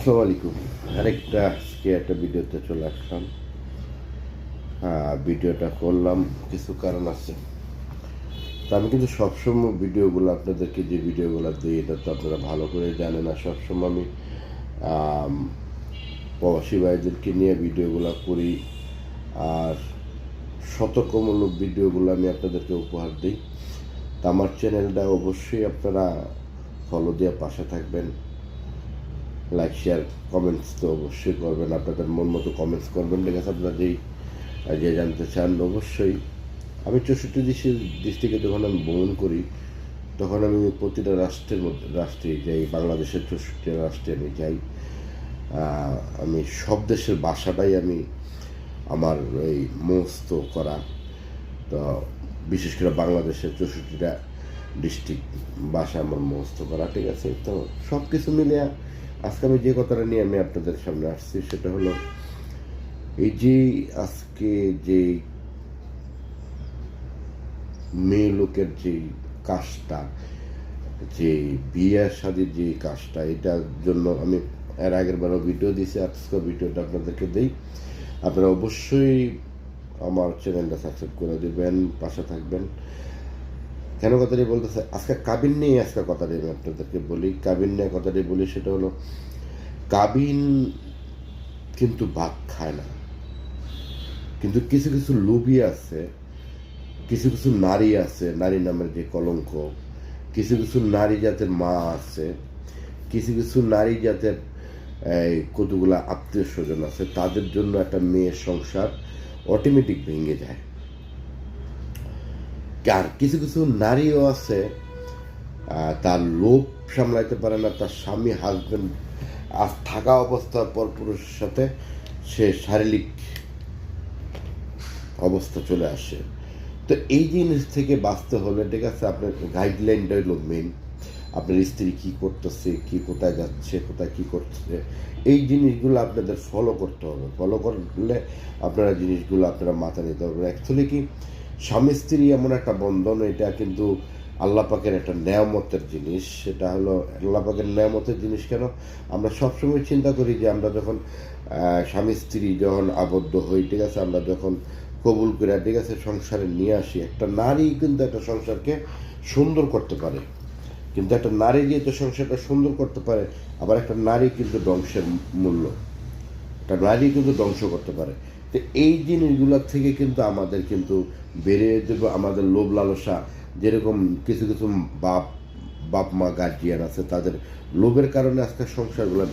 আসসালামু আলাইকুম। আরেকটা আজকে একটা ভিডিওতে চলে আসলাম। ভিডিওটা করলাম কিছু কারণ আছে। তো আমি কিন্তু সবসময় ভিডিওগুলো আপনাদেরকে যে ভিডিওগুলো দিই এটা তো আপনারা ভালো করে জানেন। আর সবসময় আমি আম প্রবাসী ভাইদেরকে নিয়ে ভিডিওগুলো করি। আর সতর্কমূলক ভিডিওগুলো আমি আপনাদেরকে উপহার দিই। তো আমার চ্যানেলটা অবশ্যই আপনারা ফলো দিয়ে পাশে থাকবেন। লাইক শেয়ার কমেন্টস তো অবশ্যই করবেন, আপনাদের মন মতো কমেন্টস করবেন। ঠিক আছে, আপনারা যে জানতে চান অবশ্যই। আমি 64 ডিস্ট্রিক্টে যখন আমি ভ্রমণ করি তখন আমি প্রতিটা রাষ্ট্রে যাই। বাংলাদেশের 64 রাষ্ট্রে আমি যাই। আমি সব দেশের ভাষাটাই আমি আমার এই মুখস্থ করা। তো বিশেষ করে বাংলাদেশের 64টা ডিস্ট্রিক্ট ভাষা আমার মুখস্থ করা। ঠিক আছে, তো সব কিছু মিলিয়ে আজকে আমি যে কথাটা নিয়ে আমি আপনাদের সামনে আসছি সেটা হলো এই যে আজকে যে মেয়ে লোকের যে কাজটা, যে বিয়ে শাদীর যে কাজটা, এটার জন্য আমি এর আগের বারও ভিডিও দিয়েছি। আজকে ভিডিওটা আপনাদেরকে দিই। আপনারা অবশ্যই আমার চ্যানেলটা সাবস্ক্রাইব করে দেবেন, পাশে থাকবেন। কেন কথাটি বলতেছে, আজকে কাবিন নিয়ে আজকে কথাটি আমি আপনাদেরকে বলি। কাবিন নিয়ে কথাটি বলি, সেটা হলো কাবিন কিন্তু ভাত খায় না। কিন্তু কিছু কিছু লোভী আছে, কিছু কিছু নারী আছে, নারী নামের যে কলঙ্ক, কিছু কিছু নারী জাতের মা আছে, কিছু কিছু নারী জাতের কতগুলো আত্মীয় স্বজন আছে, তাদের জন্য একটা মেয়ের সংসার অটোমেটিক ভেঙে যায়। আর কিছু কিছু নারীও আছে তার লোভ সামলাইতে পারে না, তার স্বামী হাজবেন্ড থাকা অবস্থার পর পুরুষের সাথে সে শারীরিক অবস্থা চলে আসে। তো এই জিনিস থেকে বাঁচতে হলে, ঠিক আছে, আপনার গাইডলাইনটা হলো মেন। আপনার স্ত্রী কী করতেছে, কী কোথায় যাচ্ছে, কোথায় কী করছে, এই জিনিসগুলো আপনাদের ফলো করতে হবে। ফলো করলে আপনারা জিনিসগুলো আপনারা মাথা নিতে হবে। অ্যাকচুয়ালি কি, স্বামী স্ত্রী এমন একটা বন্ধন, এটা কিন্তু আল্লাহ পাকের একটা নেয়ামতের জিনিস। সেটা হলো আল্লাহ পাকের নেয়ামতের জিনিস। কেন আমরা সবসময় চিন্তা করি যে আমরা যখন স্বামী স্ত্রী যখন আবদ্ধ হই, ঠিক আছে, আমরা যখন কবুল করে, ঠিক আছে, সংসারে নিয়ে আসি, একটা নারী কিন্তু একটা সংসারকে সুন্দর করতে পারে। কিন্তু একটা নারী যেহেতু সংসারটা সুন্দর করতে পারে, আবার একটা নারী কিন্তু ধ্বংসের মূল্য, একটা নারী কিন্তু ধ্বংস করতে পারে। তো এই জিনিসগুলোর থেকে কিন্তু আমাদের কিন্তু বেড়ে দেবে আমাদের লোভ লালসা। যেরকম কিছু কিছু বাপ মা গার্জিয়ান আছে, তাদের লোভের কারণে আজকে সংসারগুলো